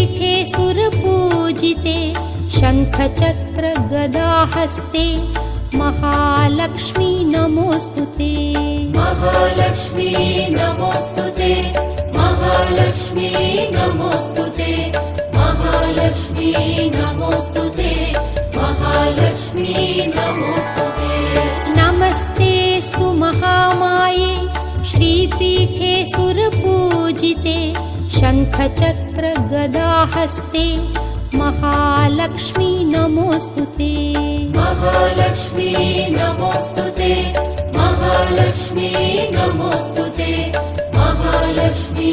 श्रीपीठे सुरपूजिते शङ्खचक्र गदाहस्ते महालक्ष्मी नमोऽस्तुते। महालक्ष्मी नमोऽस्तुते, महालक्ष्मी नमोऽस्तुते, महालक्ष्मी नमोऽस्तुते, महालक्ष्मी नमोऽस्तुते। नमस्तेऽस्तु महामाये श्रीपीठे सुरपूजिते शङ्खचक्र गदाहस्ते महालक्ष्मी नमोऽस्तुते। महालक्ष्मी नमोऽस्तुते, महालक्ष्मी नमोऽस्तुते, महालक्ष्मी